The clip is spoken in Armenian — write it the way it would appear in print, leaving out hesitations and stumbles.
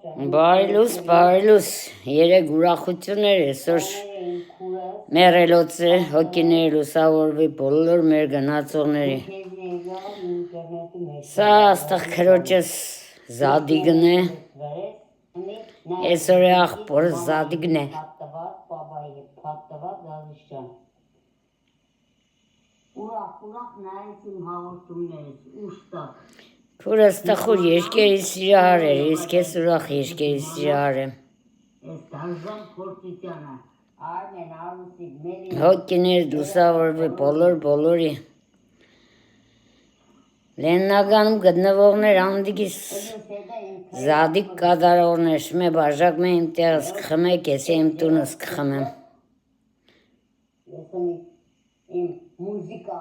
Բարելուս, երեկ ուրախություն էր, այսօր մեռելոց է, հոգիների լուսավորվի բոլոր մեր գնացողների։ Սա աստղ քրոջս Զադիգն է, այսօր է աղբոր Զադիգն է։ Ուրախ նայեց իմ հաղորդումներս, ուշտակ։ Քուրս տխուր երկերի սիրահար էր, իսկ ես ուրախ երկերի սիրահար եմ։ Ես դարժան փորձությանը, Արմեն, Արուսիկ, Մելին։ Հոգիներ լուսավորվի բոլորի։ Լեննագանում գտնվողներ անդիգիս Զադիկ կատարողներ, շմե բաժակ მე իմ տեղս կխմեք, ես իմ տունս կխմեմ։ Ես իմ մուզիկա